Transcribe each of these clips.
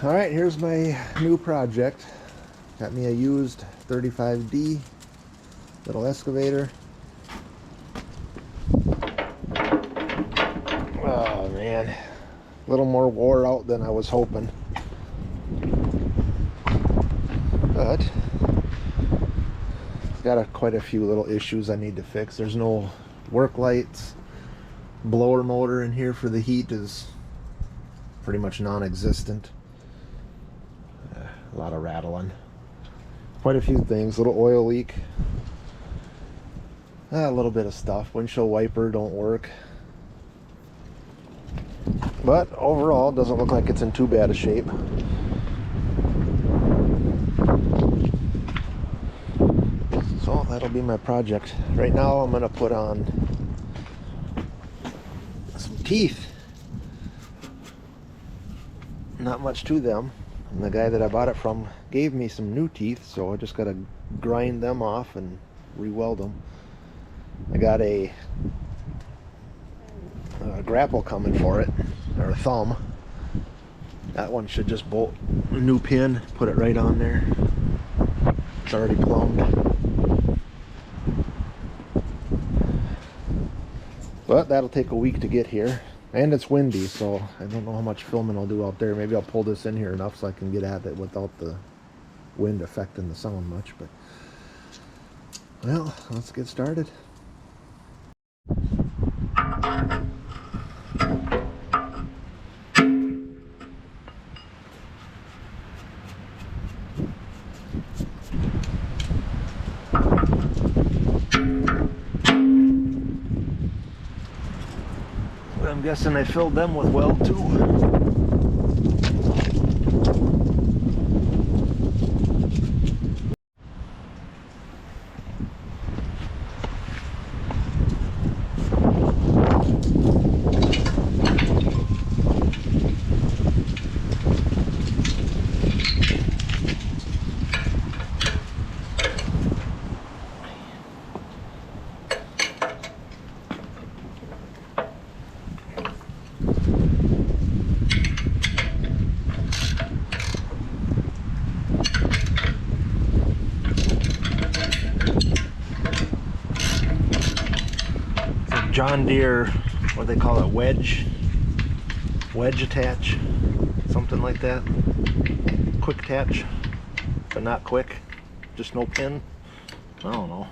Alright, here's my new project. Got me a used 35D little excavator. Oh man, a little more wore out than I was hoping. But got quite a few little issues I need to fix. There's no work lights. Blower motor in here for the heat is pretty much non-existent. A lot of rattling. Quite a few things. Little oil leak. A little bit of stuff. Windshield wiper don't work. But overall, it doesn't look like it's in too bad a shape. So that'll be my project. Right now I'm going to put on some teeth. Not much to them. And the guy that I bought it from gave me some new teeth, so I just got to grind them off and re-weld them. I got a grapple coming for it, or a thumb. That one should just bolt a new pin, put it right on there. It's already plumbed. But that'll take a week to get here. And it's windy, so I don't know how much filming I'll do out there. Maybe I'll pull this in here enough so I can get at it without the wind affecting the sound much. But, well, let's get started. I'm guessing I filled them with weld too. John Deere, what do they call it, wedge attach, something like that. Quick attach, but not quick, just no pin. I don't know.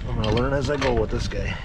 I'm gonna learn as I go with this guy.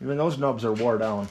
Even those nubs are wore down.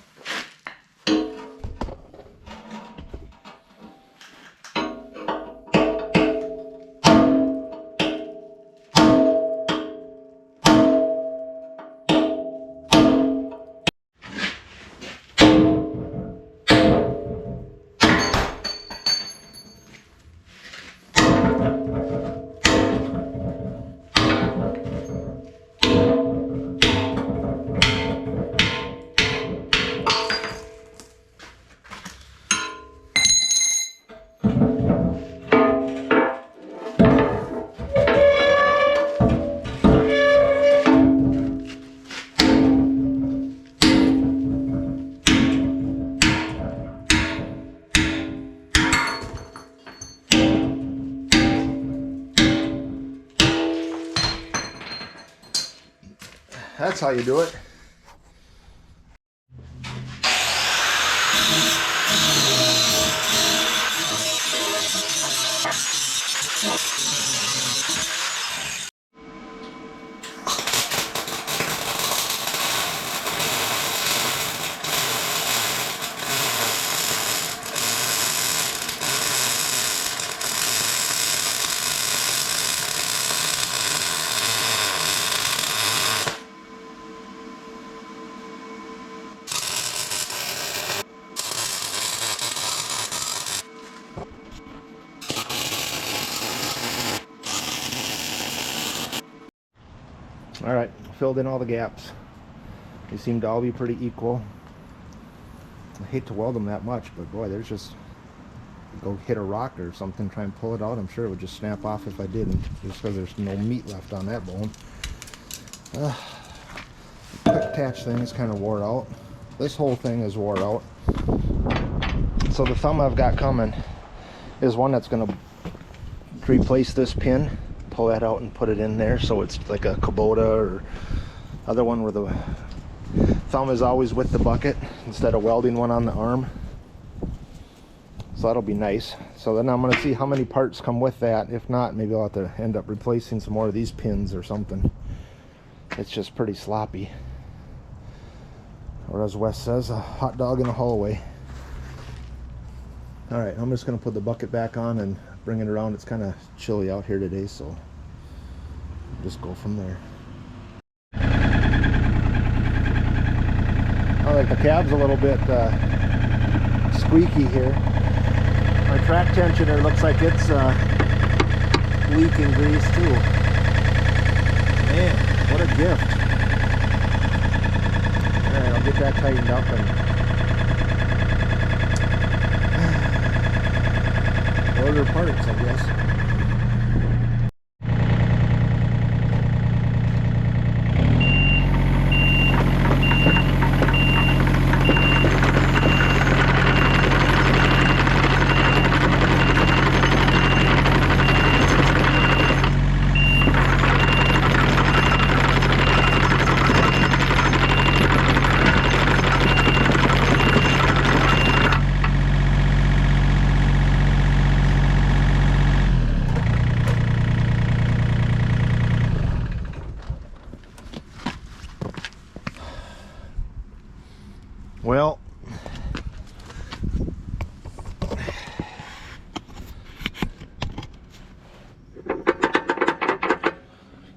That's how you do it. All right, filled in all the gaps. They seem to all be pretty equal. I hate to weld them that much, but boy, there's just, go hit a rock or something, try and pull it out, I'm sure it would just snap off if I didn't, just because there's no meat left on that bone. The quick attach thing is kind of wore out. This whole thing is wore out. So the thumb I've got coming is one that's going to replace this pin, pull that out and put it in there so it's like a Kubota, or other one where the thumb is always with the bucket instead of welding one on the arm. So that'll be nice. So then I'm going to see how many parts come with that. If not, maybe I'll have to end up replacing some more of these pins or something. It's just pretty sloppy. Or as Wes says, a hot dog in a hallway. Alright, I'm just going to put the bucket back on and bring it around. It's kind of chilly out here today, so just go from there. I like the cab's a little bit squeaky here. Our track tensioner looks like it's leaking grease too. Man, what a gift. Alright, I'll get that tightened up and order parts, I guess. Well,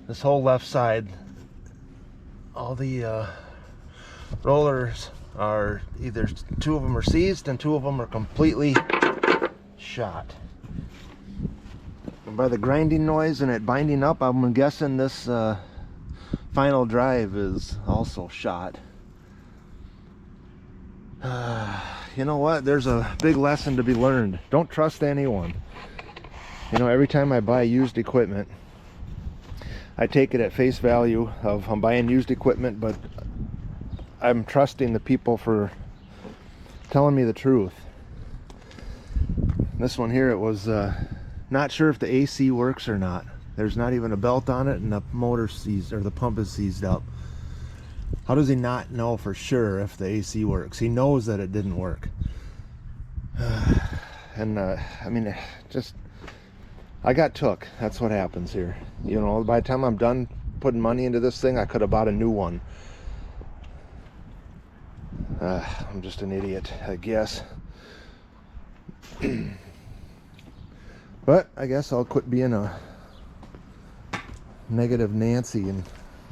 this whole left side, all the rollers are either, two of them are seized and two of them are completely shot. And by the grinding noise and it binding up, I'm guessing this final drive is also shot. You know what? There's a big lesson to be learned. Don't trust anyone. You know, every time I buy used equipment, I take it at face value of I'm buying used equipment, but I'm trusting the people for telling me the truth. This one here, it was not sure if the AC works or not. There's not even a belt on it, and the motor seized, or the pump is seized up. How does he not know for sure if the AC works? He knows that it didn't work. And I mean, just, I got took. That's what happens here. You know, by the time I'm done putting money into this thing, I could have bought a new one. I'm just an idiot, I guess. But I guess I'll quit being a negative Nancy and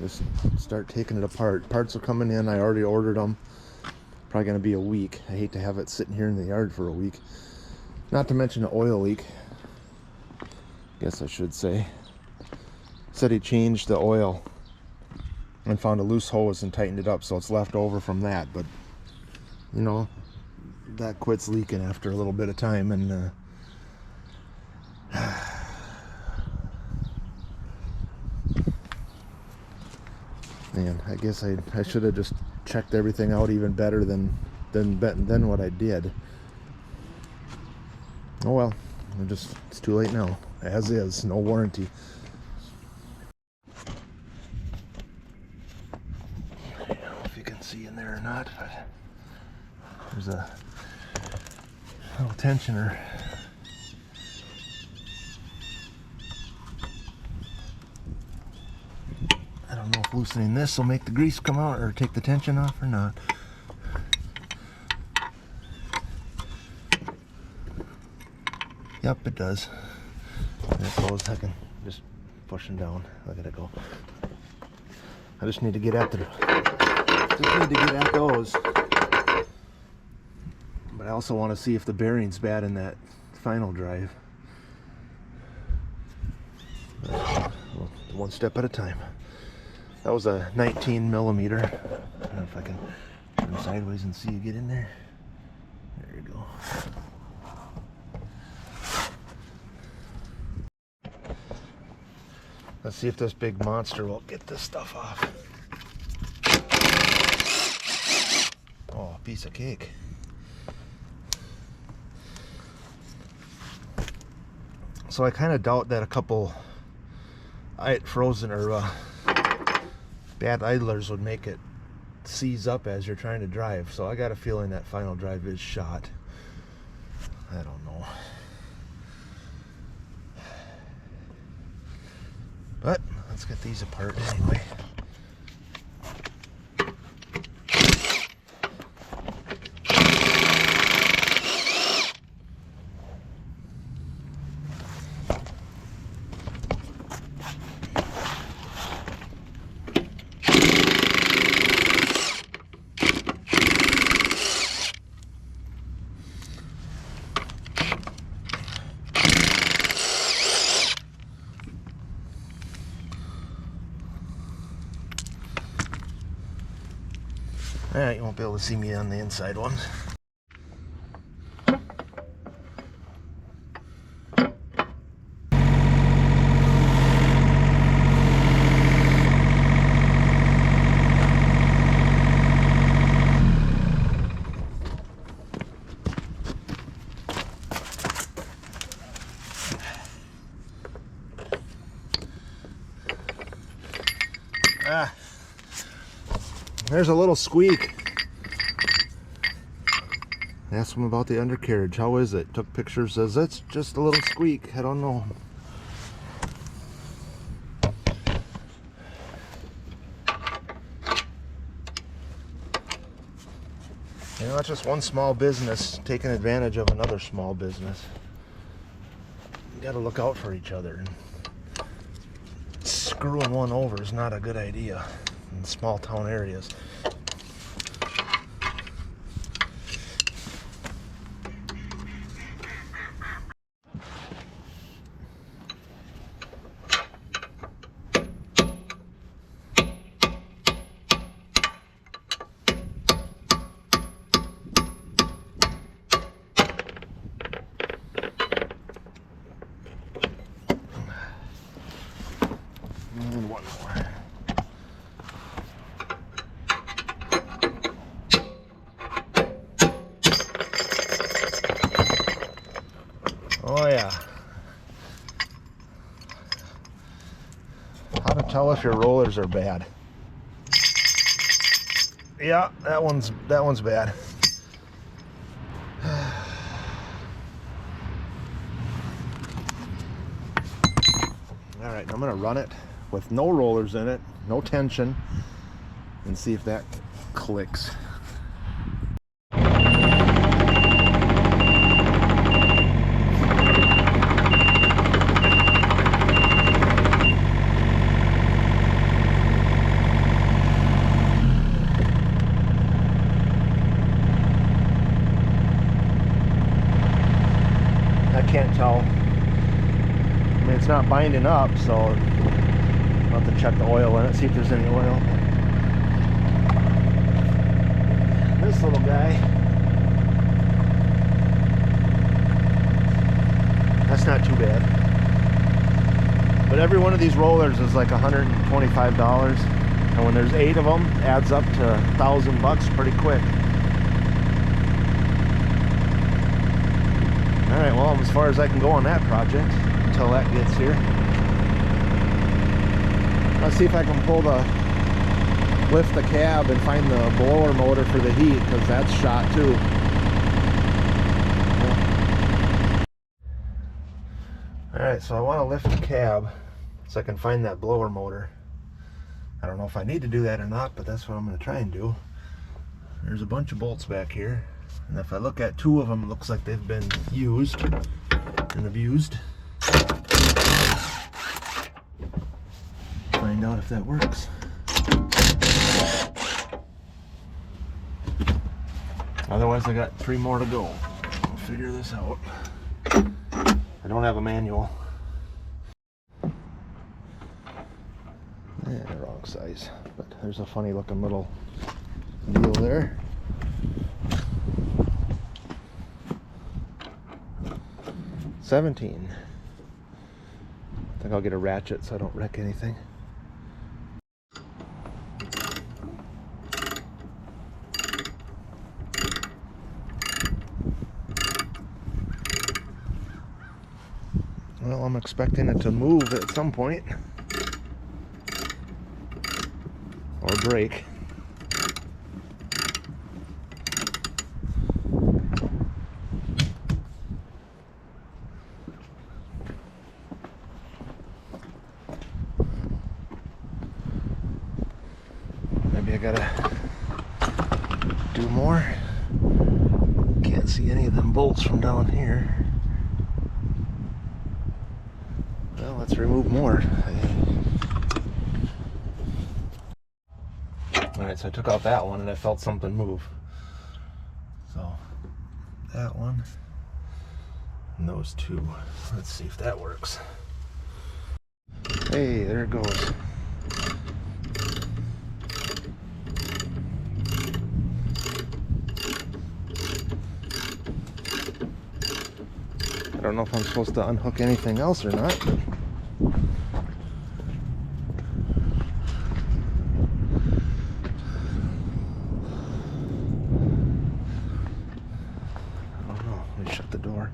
just start taking it apart. Parts are coming in. I already ordered them. Probably going to be a week. I hate to have it sitting here in the yard for a week. Not to mention an oil leak. Guess I should say. Said he changed the oil and found a loose hose and tightened it up, so it's left over from that. But you know, that quits leaking after a little bit of time, and man, I guess I should have just checked everything out even better than what I did. Oh well, it's too late now. As is, no warranty. you can see in there or not, but there's a little tensioner. I don't know if loosening this will make the grease come out or take the tension off or not. Yep, it does. There it goes. I can just push them down. Look at it go. I just need to get at those. But I also want to see if the bearing's bad in that final drive. Well, one step at a time. That was a 19 millimeter. I don't know if I can turn sideways and see you get in there. There you go. Let's see if this big monster will get this stuff off. Oh, piece of cake. So I kind of doubt that a couple frozen or bad idlers would make it seize up as you're trying to drive. So I got a feeling that final drive is shot. I don't know. But let's get these apart anyway. Alright, you won't be able to see me on the inside one. There's a little squeak. Asked him about the undercarriage. How is it? Took pictures. Says it's just a little squeak. I don't know. You know, it's just one small business taking advantage of another small business. You got to look out for each other. And screwing one over is not a good idea in small town areas. And one more. Oh yeah. How to tell if your rollers are bad? Yeah, that one's bad. All right, I'm gonna run it with no rollers in it, no tension, and see if that clicks. I can't tell. I mean, it's not binding up, so I'll have to check the oil in it, see if there's any oil. This little guy, that's not too bad. But every one of these rollers is like $125, and when there's 8 of them, it adds up to $1,000 pretty quick. All right, well, I'm as far as I can go on that project until that gets here. Let's see if I can pull the lift the cab and find the blower motor for the heat, because that's shot too. Alright, so I want to lift the cab so I can find that blower motor. I don't know if I need to do that or not, but that's what I'm going to try and do. There's a bunch of bolts back here, and if I look at two of them, it looks like they've been used and abused. Find out if that works. Otherwise, I got 3 more to go. I'll figure this out. I don't have a manual. Yeah, wrong size. But there's a funny looking little deal there. $17. I think I'll get a ratchet so I don't wreck anything. Well, I'm expecting it to move at some point. Or break. Maybe I gotta do more. Can't see any of them bolts from down here. Well, let's remove more. Alright, so I took out that one and I felt something move. So, that one and those two. Let's see if that works. Hey, there it goes. I don't know if I'm supposed to unhook anything else or not, but shut the door.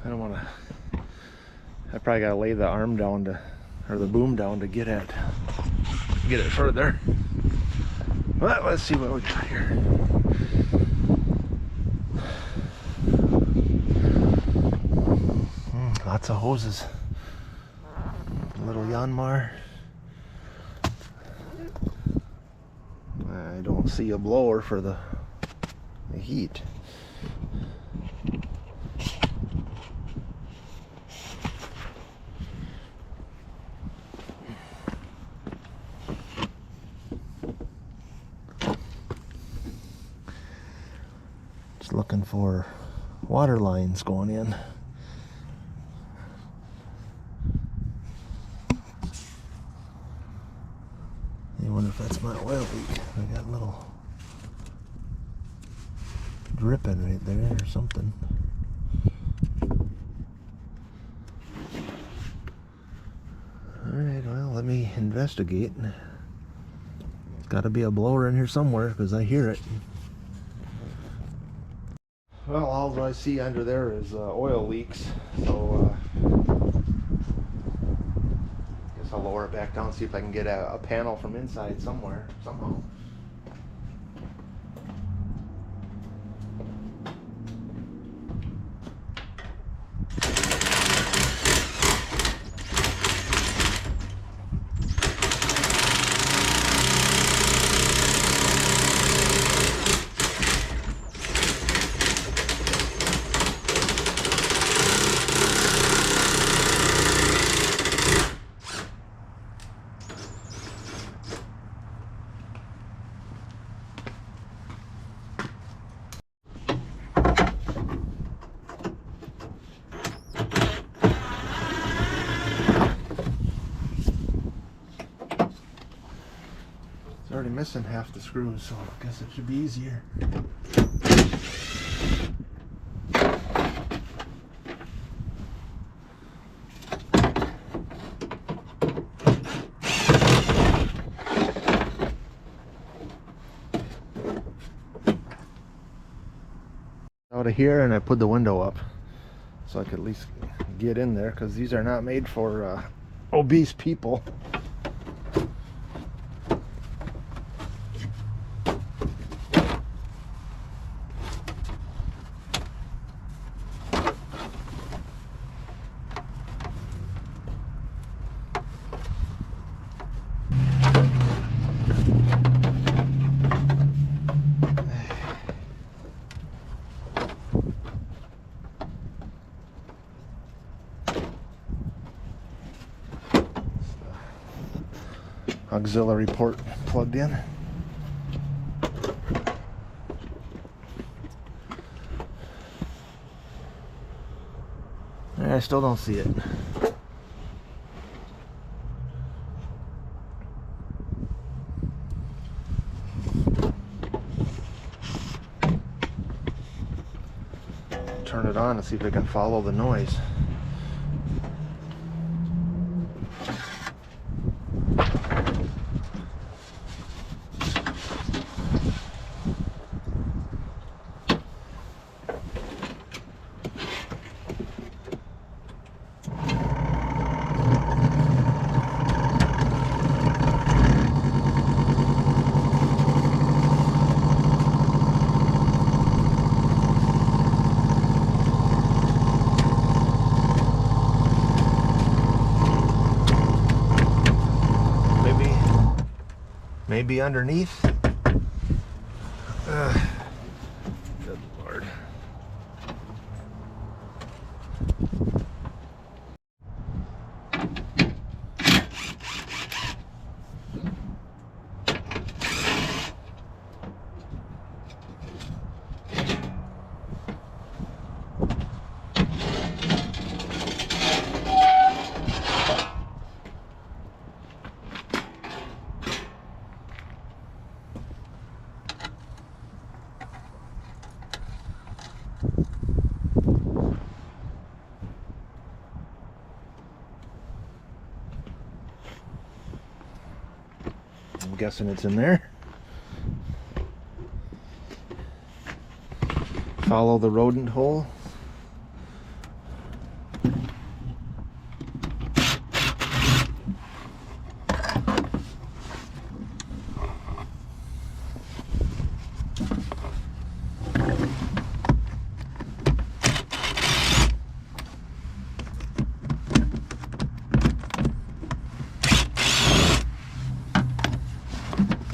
I don't want to. I probably got to lay the arm down to, or the boom down to get it further. But let's see what we got here. Lots of hoses. A little Yanmar. I don't see a blower for the heat. Just looking for water lines going in. I wonder if that's my oil leak. I got a little dripping right there or something. Alright, well, let me investigate. There's got to be a blower in here somewhere because I hear it. Well, all I see under there is oil leaks, so guess I'll lower it back down, see if I can get a panel from inside somewhere, somehow. missing half the screws, so I guess it should be easier. Out of here, and I put the window up so I could at least get in there, because these are not made for obese people. Auxiliary port plugged in. I still don't see it. Turn it on and see if it can follow the noise. Maybe underneath. Good Lord. I'm guessing it's in there. Follow the rodent hole.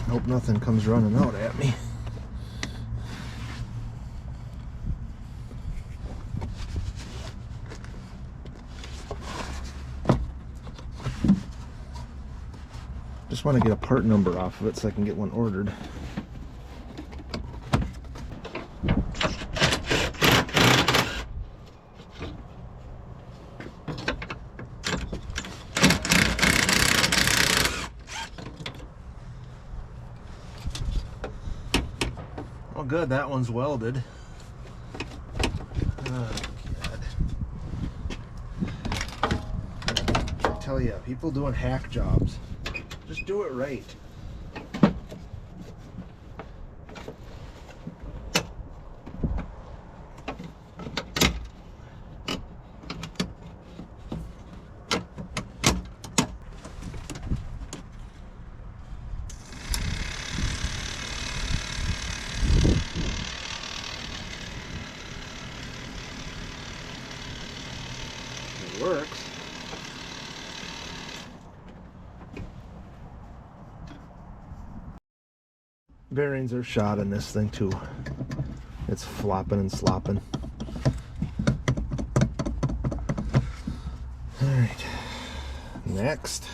Hope nothing comes running out at me. Just want to get a part number off of it so I can get one ordered. Oh good, that one's welded. Oh God. I tell you, people doing hack jobs, just do it right. Works. Bearings are shot in this thing too. It's flopping and slopping. All right, next.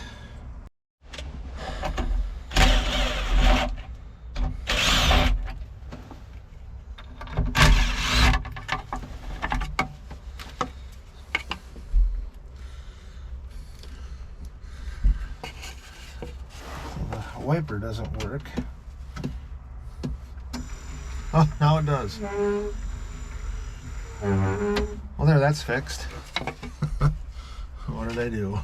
Wiper doesn't work. Oh, now it does. Well, there, that's fixed. What did I do?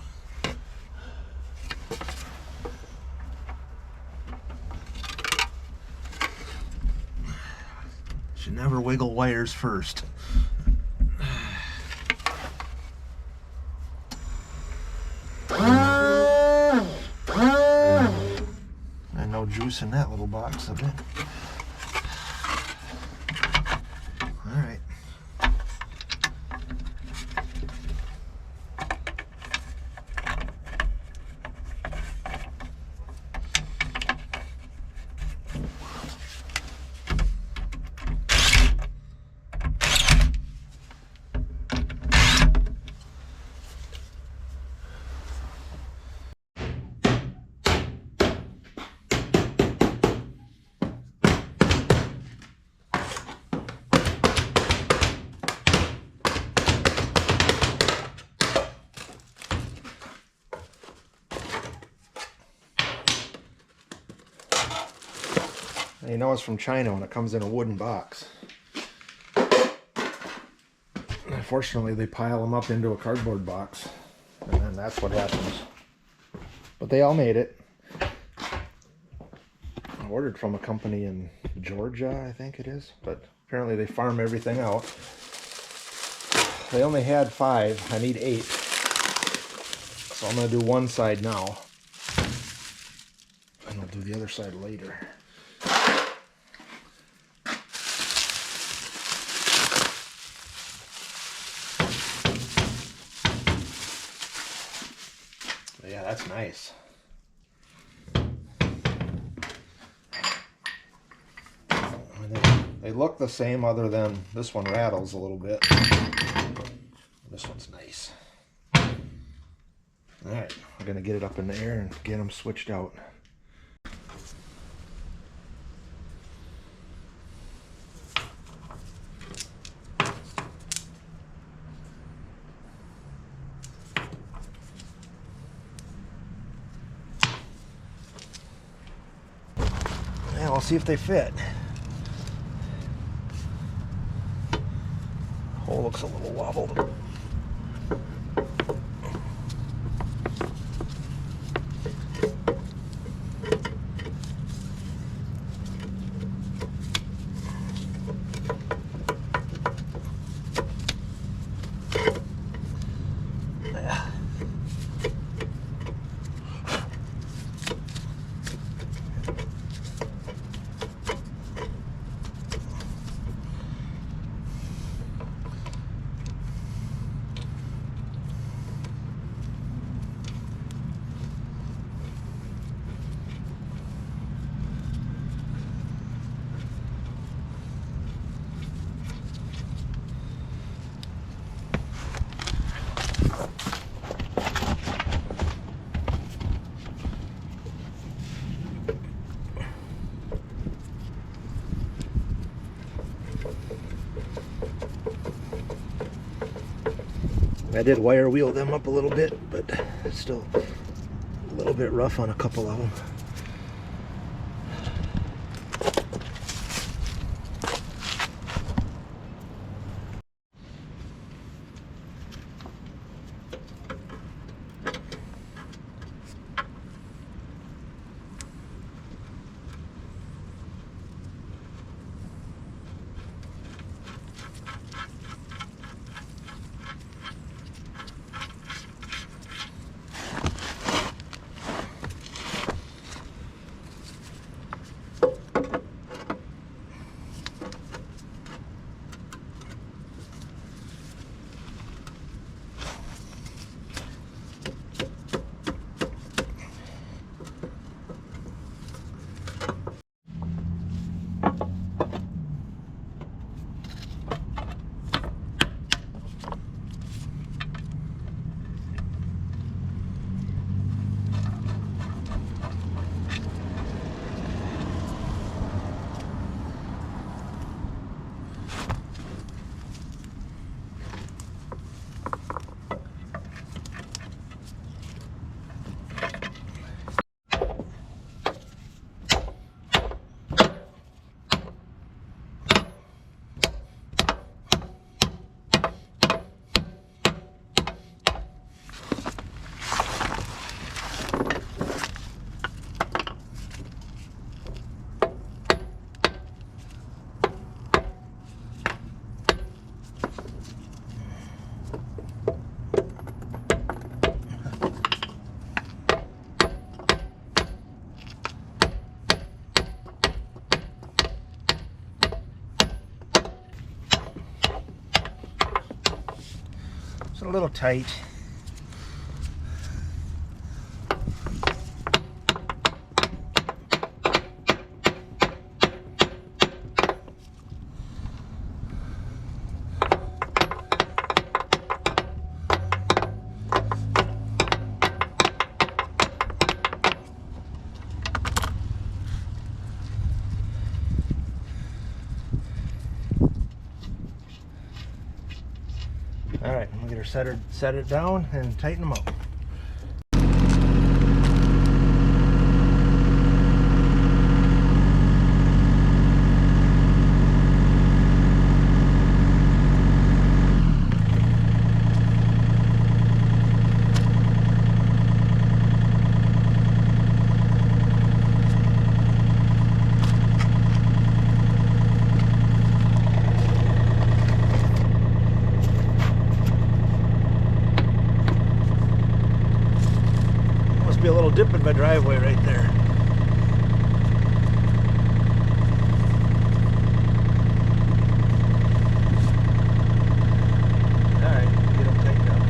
Should never wiggle wires first. And no juice in that little box of it. All right. You know it's from China when it comes in a wooden box. Unfortunately, they pile them up into a cardboard box, and then that's what happens. But they all made it. I ordered from a company in Georgia, I think it is, but apparently they farm everything out. They only had 5. I need 8. So I'm going to do one side now, and I'll do the other side later. Yeah, that's nice. They look the same other than this one rattles a little bit. This one's nice. Alright, we're going to get it up in the air and get them switched out. Yeah, we'll see if they fit. Hole looks a little wobbled. I did wire wheel them up a little bit, but it's still a little bit rough on a couple of them. a little tight. All right, I'm gonna set it down and tighten them up. Be a little dip in my driveway right there. All right, get them tightened up.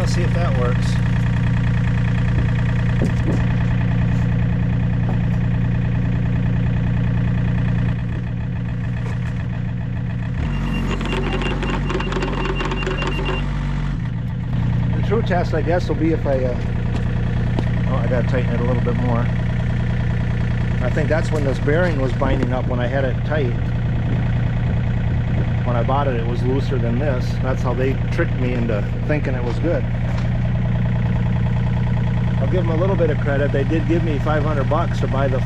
See if that works. The true test, I guess, will be if I gotta tighten it a little bit more. I think that's when this bearing was binding up when I had it tight. When I bought it, it was looser than this. That's how they tricked me into thinking it was good. I'll give them a little bit of credit. They did give me $500 to buy the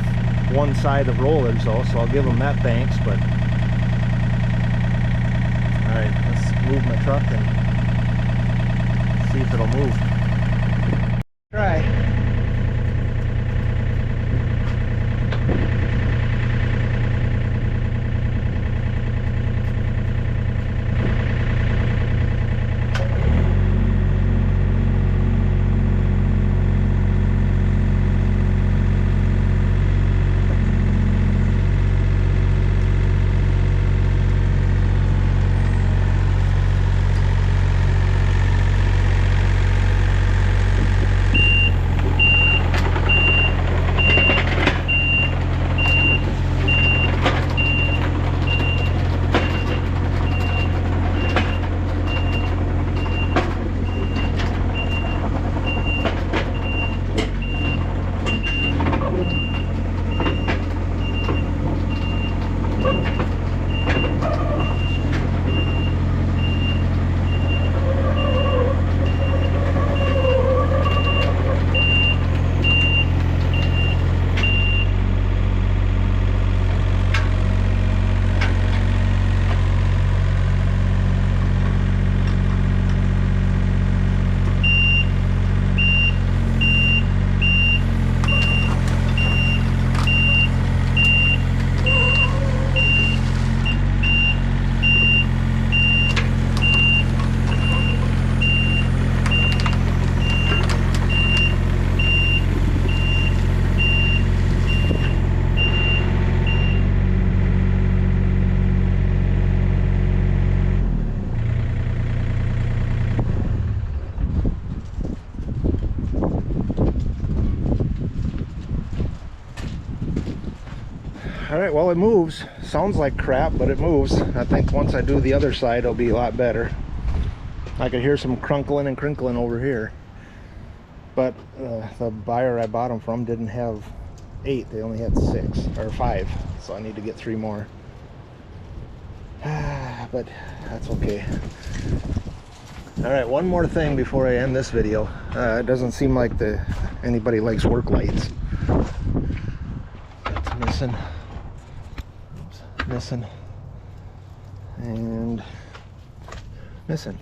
one side of rollage though, so I'll give them that thanks. But all right, let's move my truck and see if it'll move. Try. All right, well, it moves. Sounds like crap, but it moves. I think once I do the other side, it'll be a lot better. I could hear some crunkling and crinkling over here. But the buyer I bought them from didn't have 8. They only had 6 or 5. So I need to get 3 more. But that's okay. All right, one more thing before I end this video. It doesn't seem like anybody likes work lights. It's missing. Oops, missing. And missing.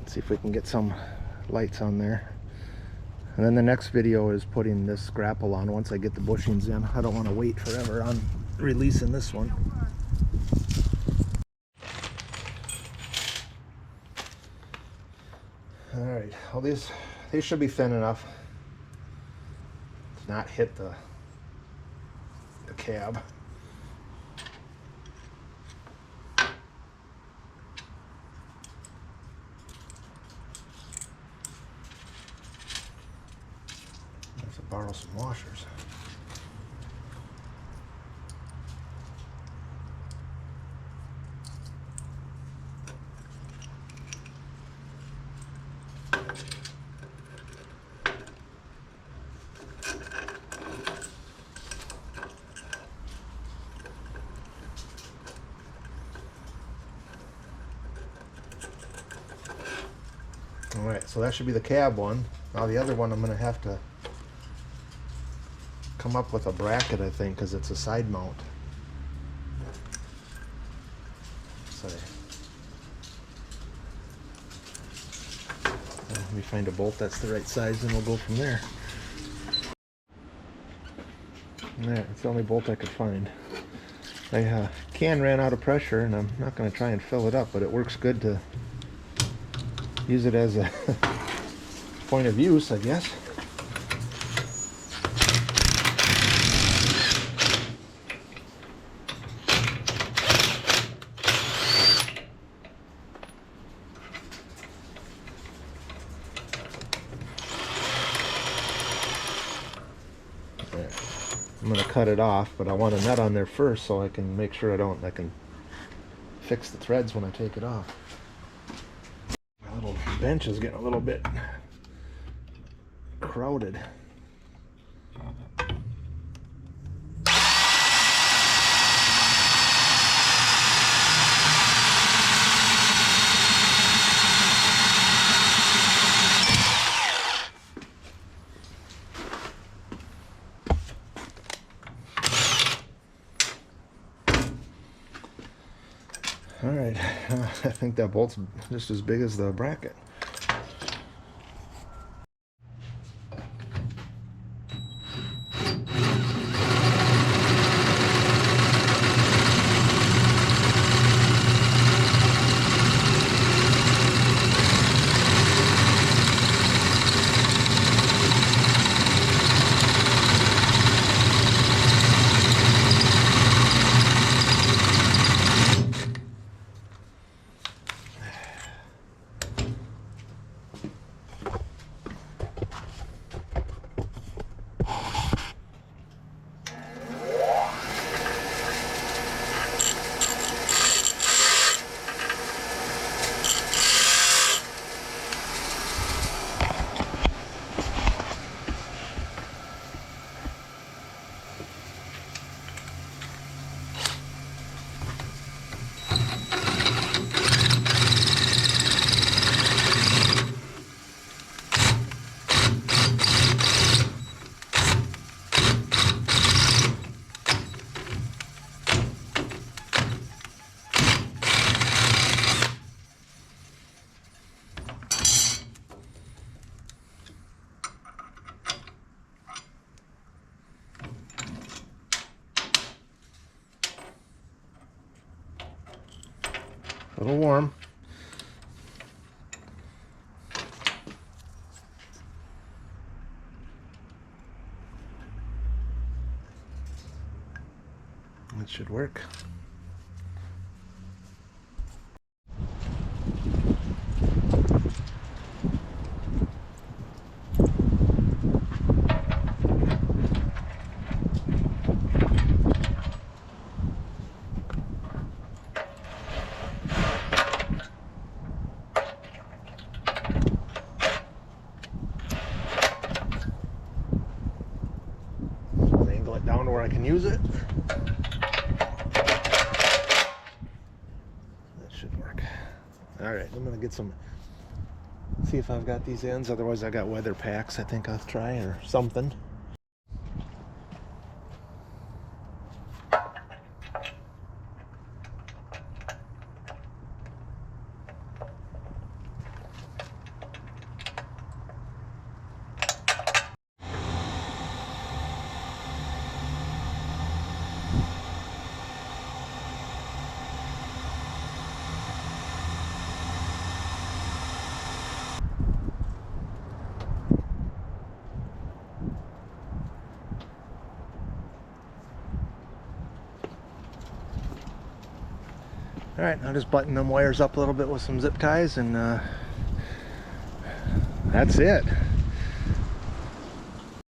Let's see if we can get some lights on there. And then the next video is putting this grapple on once I get the bushings in. I don't want to wait forever on releasing this one. All right, well, these should be thin enough to not hit the cab. I have to borrow some washers. Alright, so that should be the cab one. Now the other one I'm going to have to come up with a bracket, I think, because it's a side mount. Sorry. Let me find a bolt that's the right size and we'll go from there. Alright, that's the only bolt I could find. My can ran out of pressure and I'm not going to try and fill it up, but it works good to use it as a point of use, I guess. I'm going to cut it off, but I want a nut on there first so I can make sure I can fix the threads when I take it off. My little bench is getting a little bit crowded. All right, I think that bolt's just as big as the bracket. A little warm. It should work. can use it. That should work. All right, I'm gonna get some, see if I've got these ends. Otherwise I got weather packs I think I'll try, or something. All right, I'll just button them wires up a little bit with some zip ties, and that's it.